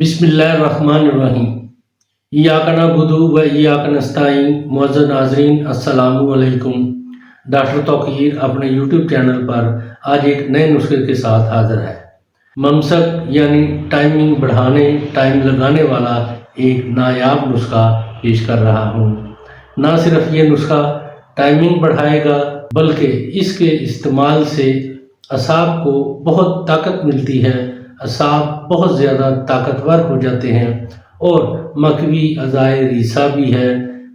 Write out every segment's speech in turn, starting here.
बिस्मिल्लाहिर्रहमानिर्रहीम। इय्याक नअबुदु व इय्याक नस्तईन। मुअज़्ज़ज़ नाज़रीन, अस्सलामु अलैकुम। डॉक्टर तौक़ीर अपने यूट्यूब चैनल पर आज एक नए नुस्खे के साथ हाज़िर है। ममसक यानी टाइमिंग बढ़ाने, टाइम लगाने वाला एक नायाब नुस्खा पेश कर रहा हूँ। ना सिर्फ ये नुस्खा टाइमिंग बढ़ाएगा बल्कि इसके इस्तेमाल से असाब को बहुत ताकत मिलती है, असाब बहुत ज़्यादा ताकतवर हो जाते हैं और मकवी अज़ाए रीसा भी है।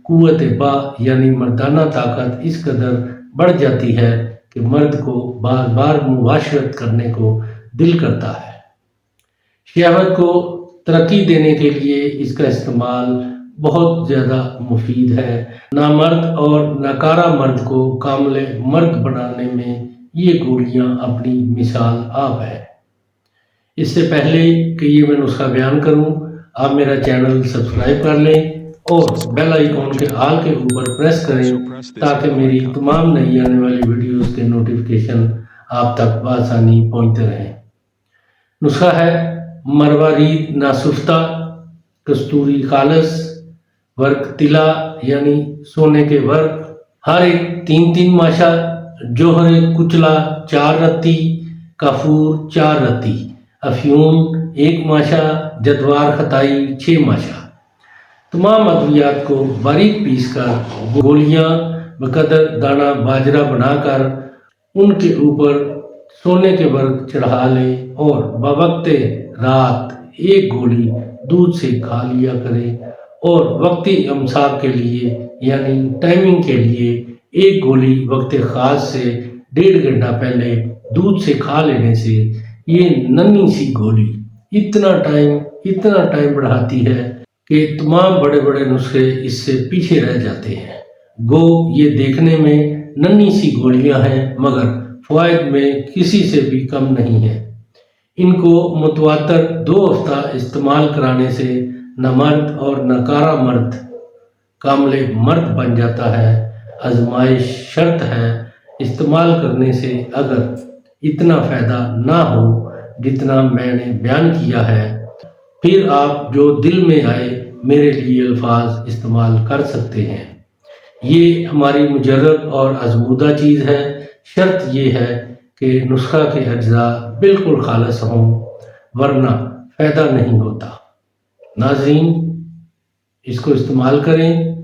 कुव्वत बा यानी मर्दाना ताकत इस कदर बढ़ जाती है कि मर्द को बार बार मुबाशरत करने को दिल करता है। शहवत को तरक्की देने के लिए इसका इस्तेमाल बहुत ज़्यादा मुफीद है। नामर्द और नाकारा मर्द को कामिल मर्द बनाने में ये गोलियां अपनी मिसाल आप है। इससे पहले कि ये मैं नुस्खा बयान करूं, आप मेरा चैनल सब्सक्राइब कर लें और बेल आइकॉन के आल के ऊपर प्रेस करें ताकि मेरी तमाम नई आने वाली वीडियोस के नोटिफिकेशन आप तक बआसानी पहुंचते रहें। नुस्खा है मरवारीद नासुफ्ता, कस्तूरी खालस, वर्क तिला यानी सोने के वर्क, हर एक 3-3 माशा, जोहरे कुचला 4 रत्ती, काफूर 4 रत्ती, अफ्यूम 1 माशा, जदवार खताई 6 माशा। तमाम अद्वियात को बारीक पीस कर गोलियां बकदर दाना बाजरा बनाकर उनके ऊपर सोने के वर्क चढ़ा लें और बवक्ते रात एक गोली दूध से खा लिया करें और वक्ती अमसाक के लिए यानी टाइमिंग के लिए एक गोली वक्त ख़ास से 1.5 घंटा पहले दूध से खा लेने से ये नन्ही सी गोली इतना टाइम बढ़ाती है कि तमाम बड़े बड़े नुस्खे इससे पीछे रह जाते हैं। गो ये देखने में नन्ही सी गोलियां हैं मगर फ़वाइद में किसी से भी कम नहीं है। इनको मुतवातर 2 हफ्ता इस्तेमाल कराने से न मर्द और नकारा मर्द कामिल मर्द बन जाता है। आजमाइश शर्त है, इस्तेमाल करने से अगर इतना फ़ायदा ना हो जितना मैंने बयान किया है, फिर आप जो दिल में आए मेरे लिए अल्फाज इस्तेमाल कर सकते हैं। ये हमारी मुजर्रब और आजमूदा चीज़ है। शर्त ये है कि नुस्खा के अज्जा बिल्कुल खालस हों वरना फ़ायदा नहीं होता। नाज़रीन, इसको इस्तेमाल करें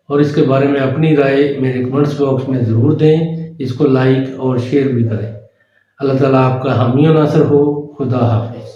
और इसके बारे में अपनी राय मेरे कमेंट्स बॉक्स में ज़रूर दें। इसको लाइक और शेयर भी करें। अल्लाह ताला आपका हामी और नासर हो। खुदा हाफिज़।